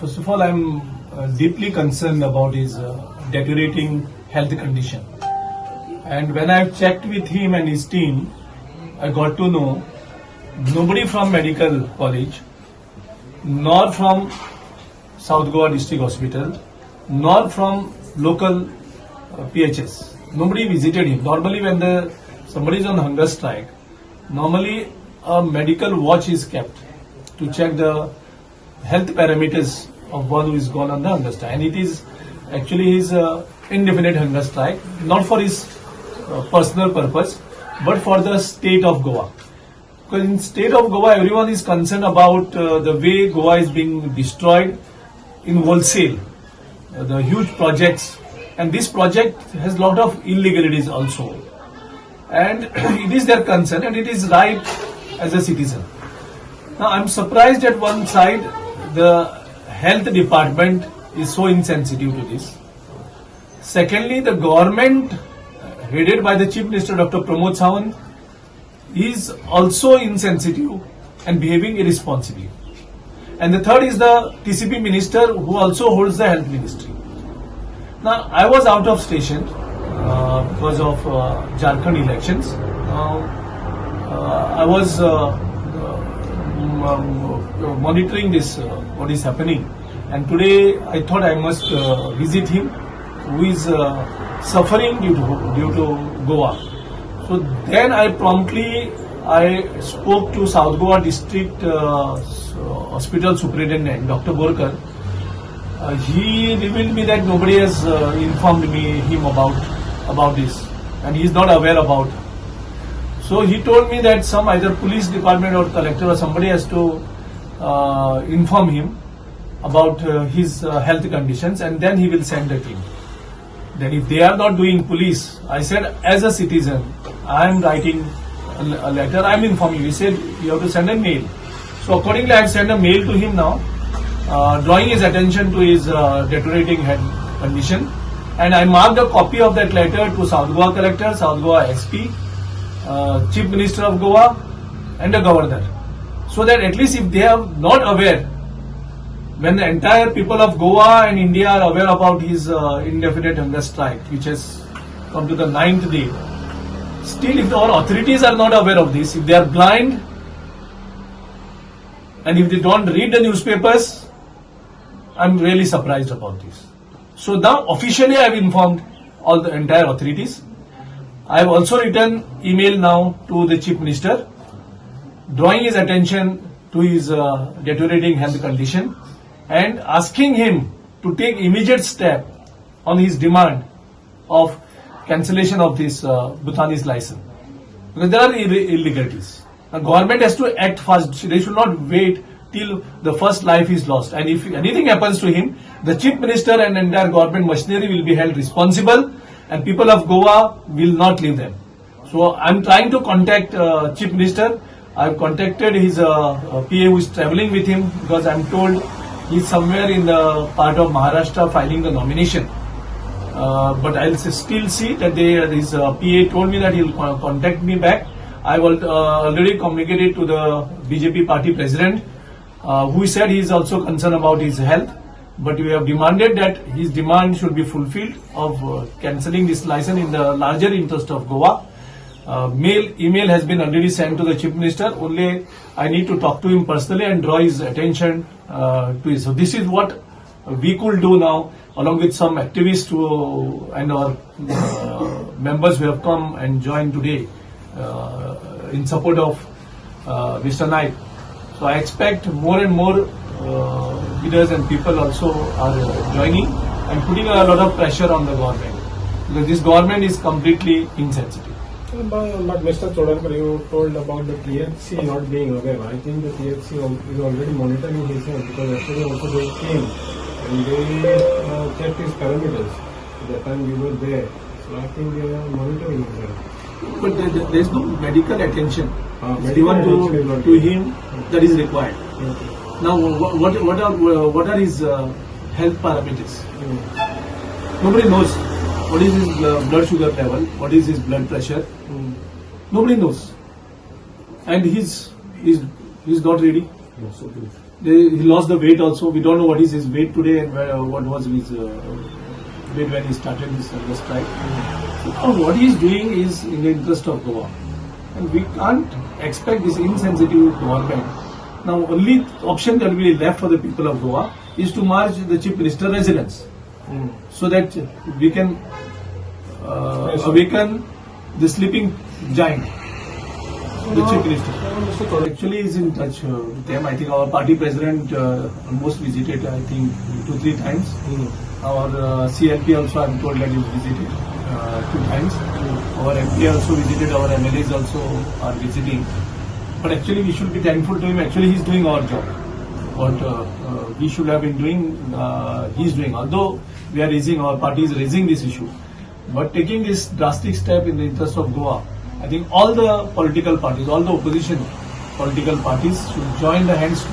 First of all, I'm deeply concerned about his deteriorating health condition. And when I've checked with him and his team, I got to know nobody from medical college, nor from South Goa District Hospital, nor from local PHS. Nobody visited him. Normally, when somebody is on hunger strike, normally a medical watch is kept to check the health parameters of one who is gone on the hunger strike. And it is actually his indefinite hunger strike, not for his personal purpose, but for the state of Goa. Because in state of Goa, everyone is concerned about the way Goa is being destroyed in wholesale, the huge projects, and this project has lot of illegalities also. And it is their concern, and it is right as a citizen. Now, I'm surprised at one side, the health department is so insensitive to this. Secondly, the government, headed by the Chief Minister Dr. Pramod Sawant, is also insensitive and behaving irresponsibly. And the third is the TCP minister, who also holds the health ministry. Now, I was out of station because of Jharkhand elections. I was monitoring this, what is happening. And today I thought I must visit him, who is suffering due to Goa. So then I spoke to South Goa District Hospital Superintendent, Dr. Borkar. He revealed me that nobody has informed him about this, and he is not aware about. So he told me that some either police department or collector or somebody has to inform him about his health conditions, and then he will send a team. Then if they are not doing police, I said as a citizen, I am writing a letter, I am informing you. He said you have to send a mail. So accordingly I have sent a mail to him now, drawing his attention to his deteriorating health condition, and I marked a copy of that letter to South Goa Collector, South Goa SP, Chief Minister of Goa and the Governor, so that at least if they are not aware, when the entire people of Goa and India are aware about his indefinite hunger strike, which has come to the 9th day, still if our authorities are not aware of this, if they are blind, and if they don't read the newspapers, I'm really surprised about this. So now officially I have informed all the entire authorities. I have also written email now to the Chief Minister, drawing his attention to his deteriorating health condition and asking him to take immediate step on his demand of cancellation of this Bhutanese license. Because there are illegalities. The government has to act fast. They should not wait till the first life is lost. And if anything happens to him, the Chief Minister and entire government machinery will be held responsible, and people of Goa will not leave them. So I'm trying to contact Chief Minister. I've contacted his PA who is traveling with him, because I'm told he's somewhere in the part of Maharashtra filing the nomination. But I'll still see that his PA told me that he'll contact me back. I will already communicated to the BJP party president, who said he is also concerned about his health. But we have demanded that his demand should be fulfilled of cancelling this license in the larger interest of Goa. Email has been already sent to the Chief Minister. Only I need to talk to him personally and draw his attention to it. So this is what we could do now, along with some activists and our members who have come and joined today in support of Mr. Naik. So I expect more and more leaders and people also are joining and putting a lot of pressure on the government, because this government is completely insensitive. But Mr. Chodalkar, you told about the THC not being aware. I think the THC is already monitoring his health, because yesterday also they came and they checked his parameters. At that time we were there. So I think they are monitoring his health. But there is no medical attention given to him that is required. Okay. Now, what are his health parameters? Nobody knows. What is his blood sugar level? What is his blood pressure? Nobody knows. And he's not ready. Yes, okay. He lost the weight also. We don't know what is his weight today and what was his weight when he started this strike. So now what he is doing is in the interest of Goa. And we can't expect this insensitive government. Now only option that will be left for the people of Goa is to merge the Chief Minister residence so that we can awaken the sleeping giant, the Chief Minister. Mr. Chodar, Actually is in touch with them. I think our party president almost visited, I think 2-3 times. Our CLP also, I'm told that he visited 2 times. Our MP also visited, our MLAs also are visiting. But actually we should be thankful to him. Actually he's doing our job. What we should have been doing, he's doing. Although we are raising, our party is raising this issue. But taking this drastic step in the interest of Goa, I think all the political parties, all the opposition political parties should join the hands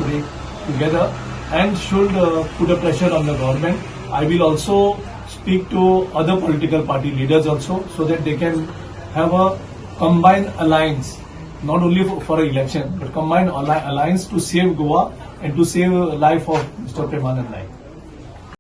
together and should put a pressure on the government. I will also speak to other political party leaders also so that they can have a combined alliance, not only for an election, but combined alliance to save Goa and to save the life of Mr. Premanand Naik.